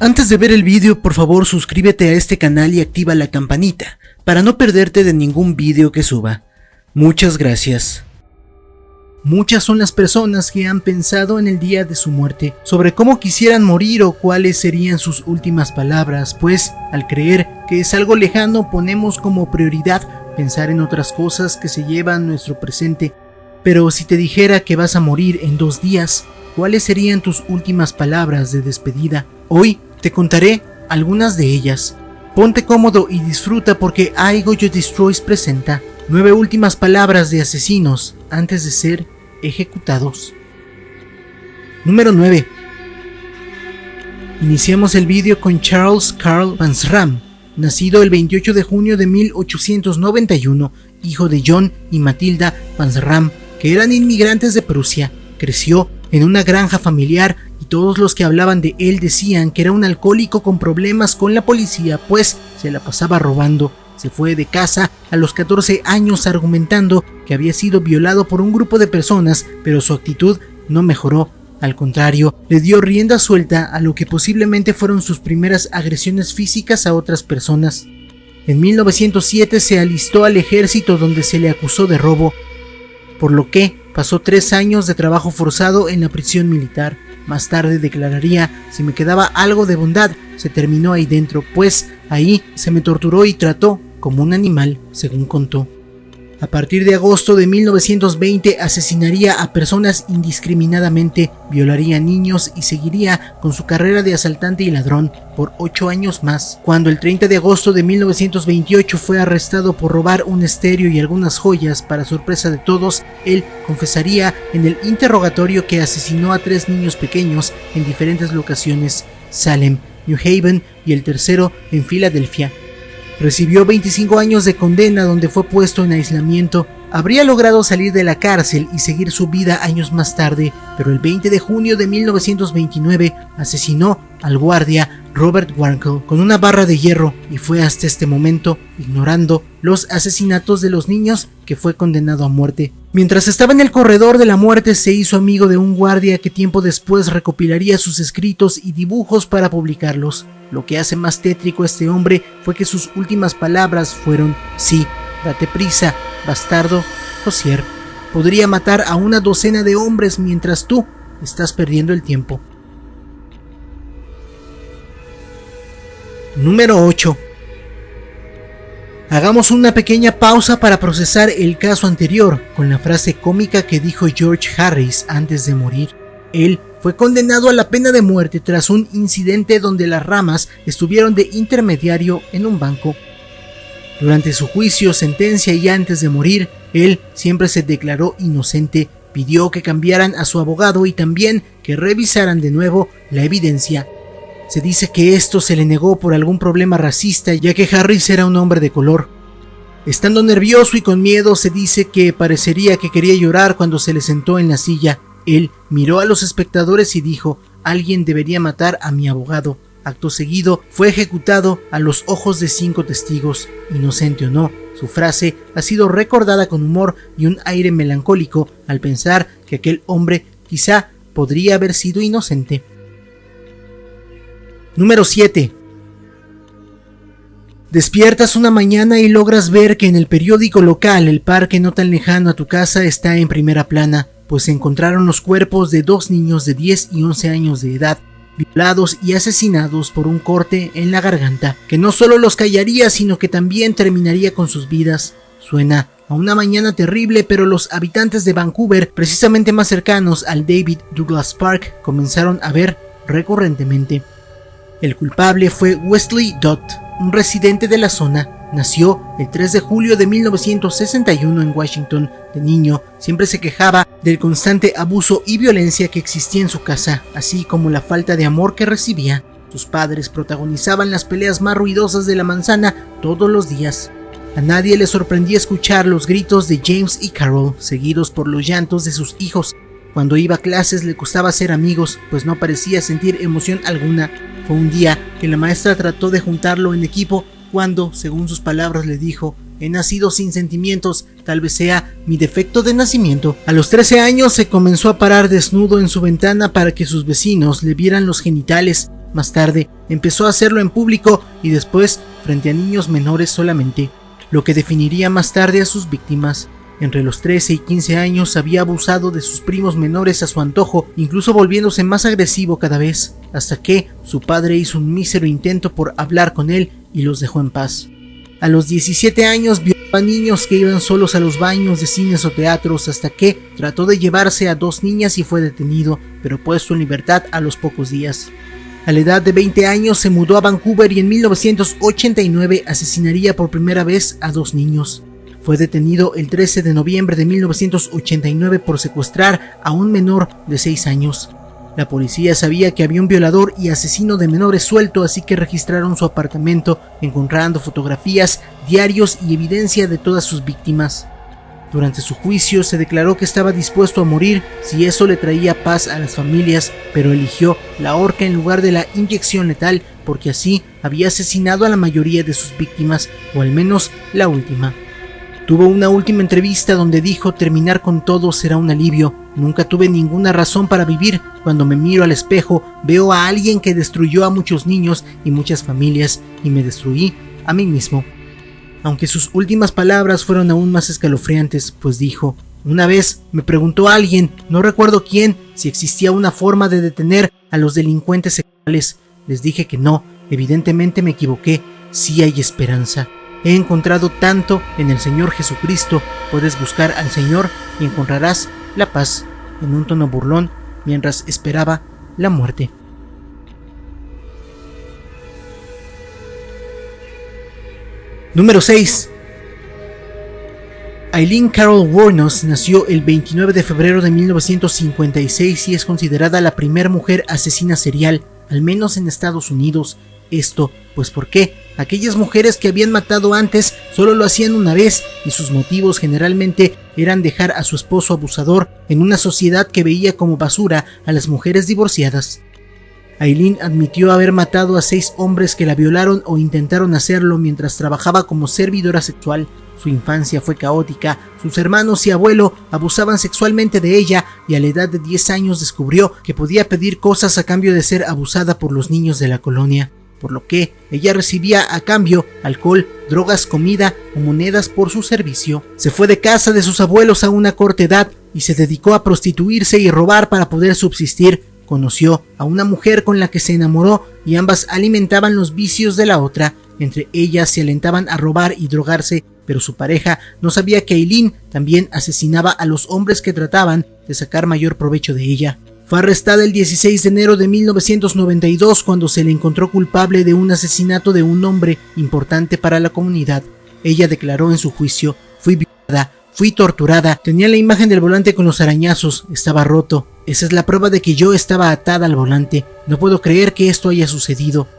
Antes de ver el vídeo, por favor suscríbete a este canal y activa la campanita para no perderte de ningún vídeo que suba. Muchas gracias. Muchas son las personas que han pensado en el día de su muerte, sobre cómo quisieran morir o cuáles serían sus últimas palabras, pues al creer que es algo lejano ponemos como prioridad pensar en otras cosas que se llevan nuestro presente. Pero si te dijera que vas a morir en 2 días, ¿cuáles serían tus últimas palabras de despedida? Hoy te contaré algunas de ellas. Ponte cómodo y disfruta porque I Got You Destroys presenta 9 últimas palabras de asesinos antes de ser ejecutados. Número 9. Iniciamos el vídeo con Charles Karl Panzram, nacido el 28 de junio de 1891, hijo de John y Matilda Panzram, que eran inmigrantes de Prusia. Creció en una granja familiar y todos los que hablaban de él decían que era un alcohólico con problemas con la policía, pues se la pasaba robando. Se fue de casa a los 14 años argumentando que había sido violado por un grupo de personas, pero su actitud no mejoró. Al contrario, le dio rienda suelta a lo que posiblemente fueron sus primeras agresiones físicas a otras personas. En 1907 se alistó al ejército donde se le acusó de robo, por lo que pasó 3 años de trabajo forzado en la prisión militar. Más tarde declararía: si me quedaba algo de bondad, se terminó ahí dentro, pues ahí se me torturó y trató como un animal, según contó. A partir de agosto de 1920 asesinaría a personas indiscriminadamente, violaría niños y seguiría con su carrera de asaltante y ladrón por 8 años más. Cuando el 30 de agosto de 1928 fue arrestado por robar un estéreo y algunas joyas, para sorpresa de todos, él confesaría en el interrogatorio que asesinó a 3 niños pequeños en diferentes locaciones: Salem, New Haven y el tercero en Filadelfia. Recibió 25 años de condena donde fue puesto en aislamiento. Habría logrado salir de la cárcel y seguir su vida años más tarde, pero el 20 de junio de 1929 asesinó al guardia Robert Warnkel con una barra de hierro y fue hasta este momento, ignorando los asesinatos de los niños, que fue condenado a muerte. Mientras estaba en el corredor de la muerte se hizo amigo de un guardia que tiempo después recopilaría sus escritos y dibujos para publicarlos. Lo que hace más tétrico a este hombre fue que sus últimas palabras fueron: sí, date prisa, bastardo Josier. Podría matar a una docena de hombres mientras tú estás perdiendo el tiempo. Número 8. Hagamos una pequeña pausa para procesar el caso anterior con la frase cómica que dijo George Harris antes de morir. Él fue condenado a la pena de muerte tras un incidente donde las ramas estuvieron de intermediario en un banco. Durante su juicio, sentencia y antes de morir, él siempre se declaró inocente, pidió que cambiaran a su abogado y también que revisaran de nuevo la evidencia. Se dice que esto se le negó por algún problema racista, ya que Harris era un hombre de color. Estando nervioso y con miedo, se dice que parecería que quería llorar cuando se le sentó en la silla. Él miró a los espectadores y dijo: alguien debería matar a mi abogado. Acto seguido, fue ejecutado a los ojos de 5 testigos. Inocente o no, su frase ha sido recordada con humor y un aire melancólico al pensar que aquel hombre quizá podría haber sido inocente. Número 7. Despiertas una mañana y logras ver que en el periódico local el parque no tan lejano a tu casa está en primera plana, pues se encontraron los cuerpos de 2 niños de 10 y 11 años de edad, violados y asesinados por un corte en la garganta, que no solo los callaría, sino que también terminaría con sus vidas. Suena a una mañana terrible, pero los habitantes de Vancouver, precisamente más cercanos al David Douglas Park, comenzaron a ver recurrentemente. El culpable fue Wesley Dodd, un residente de la zona. Nació el 3 de julio de 1961 en Washington. De niño, siempre se quejaba del constante abuso y violencia que existía en su casa, así como la falta de amor que recibía. Sus padres protagonizaban las peleas más ruidosas de la manzana todos los días. A nadie le sorprendía escuchar los gritos de James y Carol, seguidos por los llantos de sus hijos. Cuando iba a clases le costaba hacer amigos, pues no parecía sentir emoción alguna. Fue un día que la maestra trató de juntarlo en equipo cuando, según sus palabras, le dijo: he nacido sin sentimientos, tal vez sea mi defecto de nacimiento. A los 13 años se comenzó a parar desnudo en su ventana para que sus vecinos le vieran los genitales. Más tarde, empezó a hacerlo en público y después frente a niños menores solamente, lo que definiría más tarde a sus víctimas. Entre los 13 y 15 años había abusado de sus primos menores a su antojo, incluso volviéndose más agresivo cada vez, hasta que su padre hizo un mísero intento por hablar con él y los dejó en paz. A los 17 años violó a niños que iban solos a los baños de cines o teatros, hasta que trató de llevarse a 2 niñas y fue detenido, pero puesto en libertad a los pocos días. A la edad de 20 años se mudó a Vancouver y en 1989 asesinaría por primera vez a 2 niños. Fue detenido el 13 de noviembre de 1989 por secuestrar a un menor de 6 años. La policía sabía que había un violador y asesino de menores suelto, así que registraron su apartamento, encontrando fotografías, diarios y evidencia de todas sus víctimas. Durante su juicio se declaró que estaba dispuesto a morir si eso le traía paz a las familias, pero eligió la horca en lugar de la inyección letal porque así había asesinado a la mayoría de sus víctimas, o al menos la última. Tuvo una última entrevista donde dijo: terminar con todo será un alivio. Nunca tuve ninguna razón para vivir. Cuando me miro al espejo, veo a alguien que destruyó a muchos niños y muchas familias, y me destruí a mí mismo. Aunque sus últimas palabras fueron aún más escalofriantes, pues dijo: una vez me preguntó alguien, no recuerdo quién, si existía una forma de detener a los delincuentes sexuales. Les dije que no, evidentemente me equivoqué, sí hay esperanza. He encontrado tanto en el Señor Jesucristo. Puedes buscar al Señor y encontrarás la paz, en un tono burlón, mientras esperaba la muerte. Número 6. Eileen Carol Wuornos nació el 29 de febrero de 1956 y es considerada la primera mujer asesina serial, al menos en Estados Unidos. Esto, pues porque aquellas mujeres que habían matado antes solo lo hacían una vez y sus motivos generalmente eran dejar a su esposo abusador en una sociedad que veía como basura a las mujeres divorciadas. Eileen admitió haber matado a 6 hombres que la violaron o intentaron hacerlo mientras trabajaba como servidora sexual. Su infancia fue caótica, sus hermanos y abuelo abusaban sexualmente de ella y a la edad de 10 años descubrió que podía pedir cosas a cambio de ser abusada por los niños de la colonia, por lo que ella recibía a cambio alcohol, drogas, comida o monedas por su servicio. Se fue de casa de sus abuelos a una corta edad y se dedicó a prostituirse y robar para poder subsistir. Conoció a una mujer con la que se enamoró y ambas alimentaban los vicios de la otra. Entre ellas se alentaban a robar y drogarse, pero su pareja no sabía que Eileen también asesinaba a los hombres que trataban de sacar mayor provecho de ella. Fue arrestada el 16 de enero de 1992 cuando se le encontró culpable de un asesinato de un hombre importante para la comunidad. Ella declaró en su juicio: fui violada, fui torturada, tenía la imagen del volante con los arañazos, estaba roto. Esa es la prueba de que yo estaba atada al volante. No puedo creer que esto haya sucedido.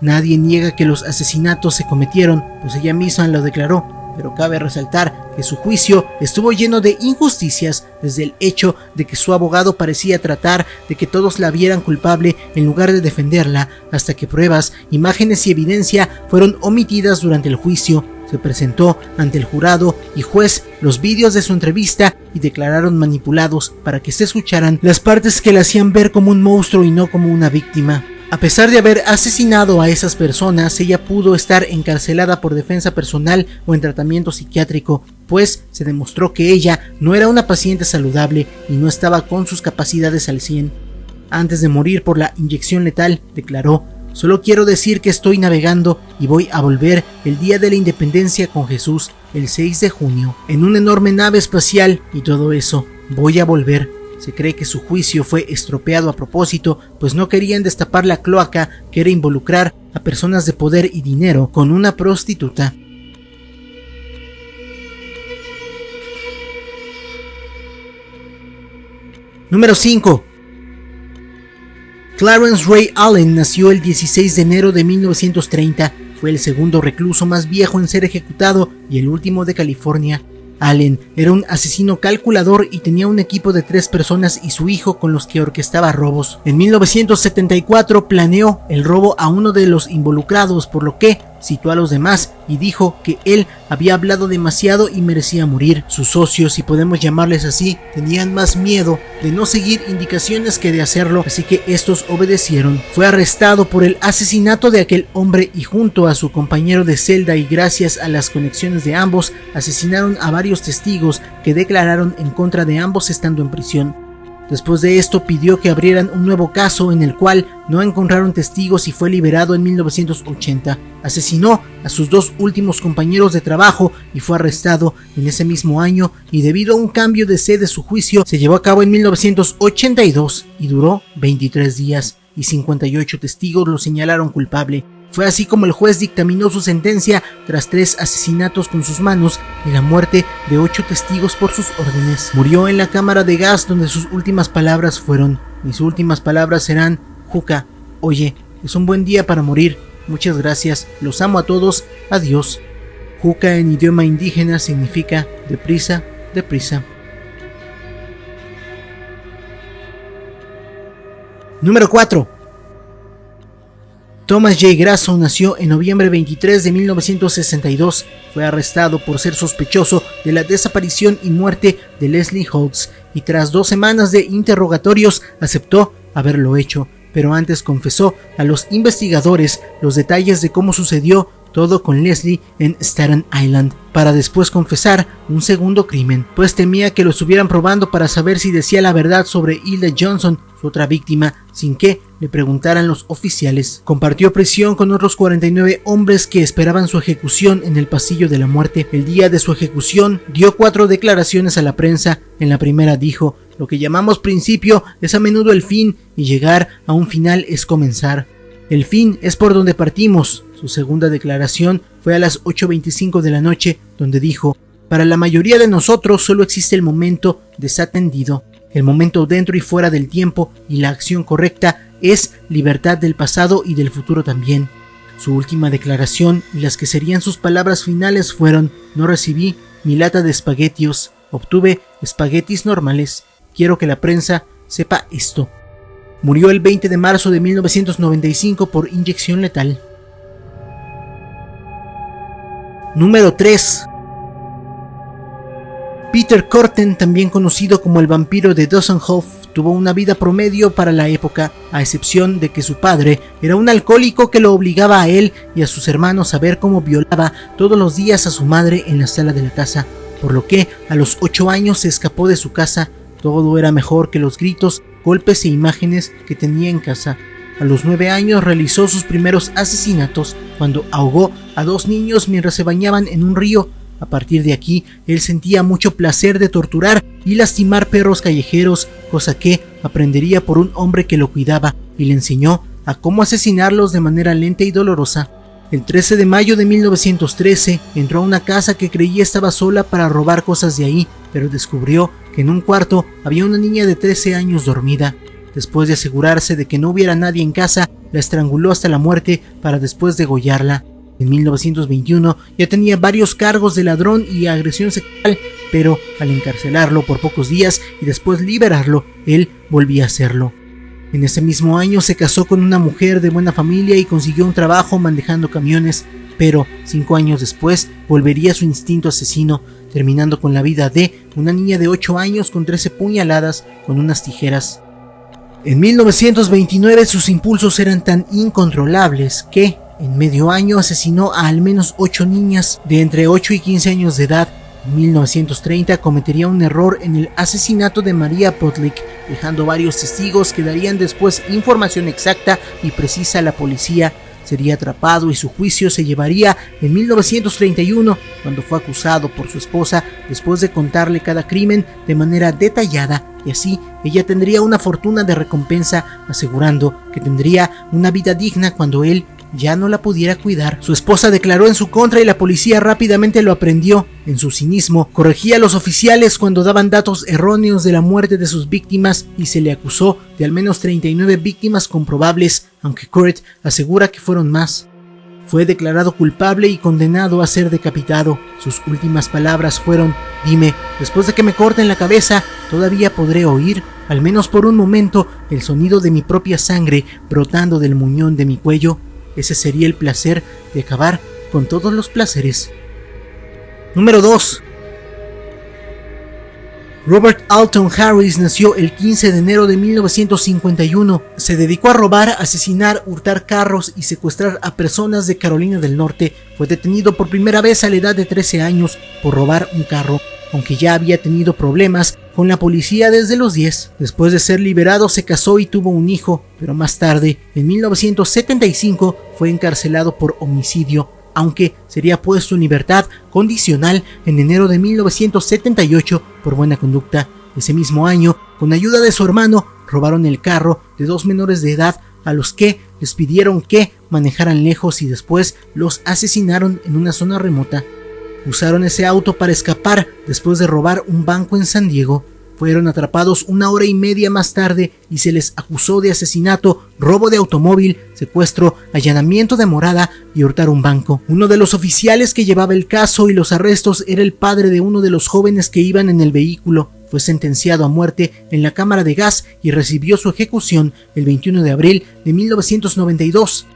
Nadie niega que los asesinatos se cometieron, pues ella misma lo declaró, pero cabe resaltar que su juicio estuvo lleno de injusticias, desde el hecho de que su abogado parecía tratar de que todos la vieran culpable en lugar de defenderla, hasta que pruebas, imágenes y evidencia fueron omitidas durante el juicio. Se presentó ante el jurado y juez los vídeos de su entrevista y declararon manipulados para que se escucharan las partes que la hacían ver como un monstruo y no como una víctima. A pesar de haber asesinado a esas personas, ella pudo estar encarcelada por defensa personal o en tratamiento psiquiátrico, pues se demostró que ella no era una paciente saludable y no estaba con sus capacidades al 100. Antes de morir por la inyección letal, declaró: solo quiero decir que estoy navegando y voy a volver el día de la independencia con Jesús, el 6 de junio, en una enorme nave espacial y todo eso. Voy a volver. Se cree que su juicio fue estropeado a propósito, pues no querían destapar la cloaca que era involucrar a personas de poder y dinero con una prostituta. Número 5. Clarence Ray Allen nació el 16 de enero de 1930. Fue el segundo recluso más viejo en ser ejecutado y el último de California. Allen era un asesino calculador y tenía un equipo de 3 personas y su hijo con los que orquestaba robos. En 1974 planeó el robo a uno de los involucrados, por lo que citó a los demás y dijo que él había hablado demasiado y merecía morir. Sus socios, si podemos llamarles así, tenían más miedo de no seguir indicaciones que de hacerlo, así que estos obedecieron. Fue arrestado por el asesinato de aquel hombre y junto a su compañero de celda, y gracias a las conexiones de ambos, asesinaron a varios testigos que declararon en contra de ambos estando en prisión. Después de esto pidió que abrieran un nuevo caso en el cual no encontraron testigos y fue liberado en 1980. Asesinó a sus dos últimos compañeros de trabajo y fue arrestado en ese mismo año, y debido a un cambio de sede su juicio se llevó a cabo en 1982 y duró 23 días y 58 testigos lo señalaron culpable. Fue así como el juez dictaminó su sentencia tras 3 asesinatos con sus manos y la muerte de 8 testigos por sus órdenes. Murió en la cámara de gas donde sus últimas palabras fueron: mis últimas palabras serán: Juca, oye, es un buen día para morir. Muchas gracias, los amo a todos, adiós. Juca en idioma indígena significa deprisa, deprisa. Número 4. Thomas J. Grasso nació en noviembre 23 de 1962. Fue arrestado por ser sospechoso de la desaparición y muerte de Leslie Holtz y tras 2 semanas de interrogatorios aceptó haberlo hecho, pero antes confesó a los investigadores los detalles de cómo sucedió todo con Leslie en Staten Island, para después confesar un segundo crimen, pues temía que lo estuvieran probando para saber si decía la verdad sobre Hilda Johnson, su otra víctima, sin que le preguntaran los oficiales. Compartió prisión con otros 49 hombres que esperaban su ejecución en el pasillo de la muerte. El día de su ejecución dio 4 declaraciones a la prensa. En la primera dijo: lo que llamamos principio es a menudo el fin y llegar a un final es comenzar. El fin es por donde partimos. Su segunda declaración fue a las 8:25 de la noche, donde dijo: para la mayoría de nosotros solo existe el momento desatendido. El momento dentro y fuera del tiempo, y la acción correcta es libertad del pasado y del futuro también. Su última declaración y las que serían sus palabras finales fueron: no recibí mi lata de espaguetios, obtuve espaguetis normales. Quiero que la prensa sepa esto. Murió el 20 de marzo de 1995 por inyección letal. Número 3. Peter Corten, también conocido como el vampiro de Dossenhof, tuvo una vida promedio para la época, a excepción de que su padre era un alcohólico que lo obligaba a él y a sus hermanos a ver cómo violaba todos los días a su madre en la sala de la casa, por lo que a los 8 años se escapó de su casa. Todo era mejor que los gritos, golpes e imágenes que tenía en casa. A los 9 años realizó sus primeros asesinatos cuando ahogó a 2 niños mientras se bañaban en un río. A partir de aquí, él sentía mucho placer de torturar y lastimar perros callejeros, cosa que aprendería por un hombre que lo cuidaba y le enseñó a cómo asesinarlos de manera lenta y dolorosa. El 13 de mayo de 1913 entró a una casa que creía estaba sola para robar cosas de ahí, pero descubrió que en un cuarto había una niña de 13 años dormida. Después de asegurarse de que no hubiera nadie en casa, la estranguló hasta la muerte para después degollarla. En 1921 ya tenía varios cargos de ladrón y agresión sexual, pero al encarcelarlo por pocos días y después liberarlo, él volvía a hacerlo. En ese mismo año se casó con una mujer de buena familia y consiguió un trabajo manejando camiones, pero 5 años después volvería a su instinto asesino, terminando con la vida de una niña de 8 años con 13 puñaladas con unas tijeras. En 1929 sus impulsos eran tan incontrolables que en medio año asesinó a al menos 8 niñas de entre 8 y 15 años de edad. En 1930 cometería un error en el asesinato de Maria Podlik, dejando varios testigos que darían después información exacta y precisa a la policía. Sería atrapado y su juicio se llevaría en 1931, cuando fue acusado por su esposa después de contarle cada crimen de manera detallada, y así ella tendría una fortuna de recompensa, asegurando que tendría una vida digna cuando él ya no la pudiera cuidar. Su esposa declaró en su contra y la policía rápidamente lo aprendió. En su cinismo, corregía a los oficiales cuando daban datos erróneos de la muerte de sus víctimas y se le acusó de al menos 39 víctimas comprobables, aunque Kurt asegura que fueron más. Fue declarado culpable y condenado a ser decapitado. Sus últimas palabras fueron: dime, después de que me corten la cabeza, ¿todavía podré oír, al menos por un momento, el sonido de mi propia sangre brotando del muñón de mi cuello? Ese sería el placer de acabar con todos los placeres. Número 2. Robert Alton Harris nació el 15 de enero de 1951. Se dedicó a robar, asesinar, hurtar carros y secuestrar a personas de Carolina del Norte. Fue detenido por primera vez a la edad de 13 años por robar un carro, aunque ya había tenido problemas con la policía desde los 10. Después de ser liberado se casó y tuvo un hijo, pero más tarde, en 1975, fue encarcelado por homicidio, aunque sería puesto en libertad condicional en enero de 1978 por buena conducta. Ese mismo año, con ayuda de su hermano, robaron el carro de 2 menores de edad a los que les pidieron que manejaran lejos y después los asesinaron en una zona remota. Usaron ese auto para escapar después de robar un banco en San Diego. Fueron atrapados 1 hora y media más tarde y se les acusó de asesinato, robo de automóvil, secuestro, allanamiento de morada y hurtar un banco. Uno de los oficiales que llevaba el caso y los arrestos era el padre de uno de los jóvenes que iban en el vehículo. Fue sentenciado a muerte en la cámara de gas y recibió su ejecución el 21 de abril de 1992.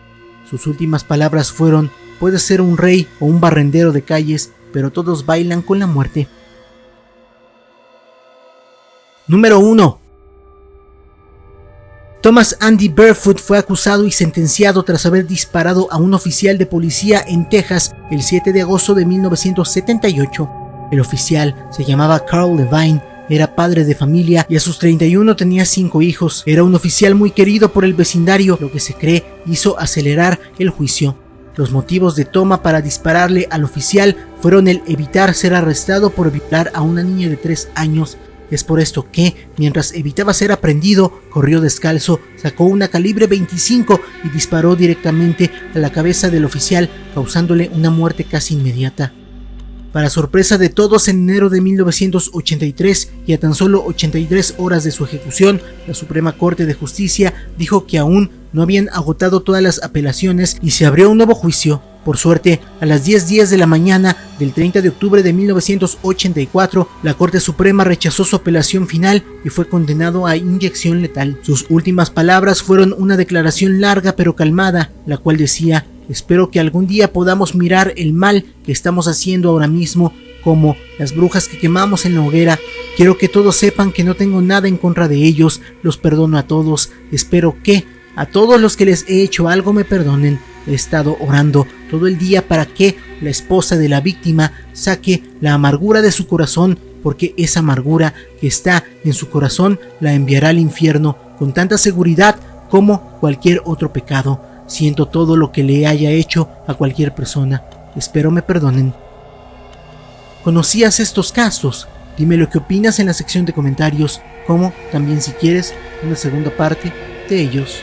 Sus últimas palabras fueron: "Puedes ser un rey o un barrendero de calles, pero todos bailan con la muerte". Número 1. Thomas Andy Barefoot fue acusado y sentenciado tras haber disparado a un oficial de policía en Texas el 7 de agosto de 1978. El oficial se llamaba Carl Levine, era padre de familia y a sus 31 tenía 5 hijos. Era un oficial muy querido por el vecindario, lo que se cree hizo acelerar el juicio. Los motivos de Toma para dispararle al oficial fueron el evitar ser arrestado por violar a una niña de 3 años. Es por esto que, mientras evitaba ser aprehendido, corrió descalzo, sacó una calibre 25 y disparó directamente a la cabeza del oficial, causándole una muerte casi inmediata. Para sorpresa de todos, en enero de 1983 y a tan solo 83 horas de su ejecución, la Suprema Corte de Justicia dijo que aún no habían agotado todas las apelaciones y se abrió un nuevo juicio. Por suerte, a las 10:10 de la mañana del 30 de octubre de 1984, la Corte Suprema rechazó su apelación final y fue condenado a inyección letal. Sus últimas palabras fueron una declaración larga pero calmada, la cual decía: "Espero que algún día podamos mirar el mal que estamos haciendo ahora mismo como las brujas que quemamos en la hoguera. Quiero que todos sepan que no tengo nada en contra de ellos, los perdono a todos. Espero que a todos los que les he hecho algo me perdonen. He estado orando todo el día para que la esposa de la víctima saque la amargura de su corazón, porque esa amargura que está en su corazón la enviará al infierno con tanta seguridad como cualquier otro pecado. Siento todo lo que le haya hecho a cualquier persona. Espero me perdonen". ¿Conocías estos casos? Dime lo que opinas en la sección de comentarios, como también si quieres una segunda parte de ellos.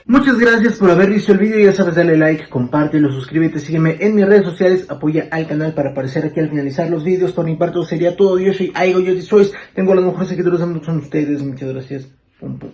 Muchas gracias por haber visto el video, ya sabes, dale like, compártelo, suscríbete, sígueme en mis redes sociales, apoya al canal para aparecer aquí al finalizar los videos. Por mi parte sería todo. Yo soy Aigo, yo Destroys, tengo a los mejores seguidores, son ustedes. Muchas gracias. Pum, pum.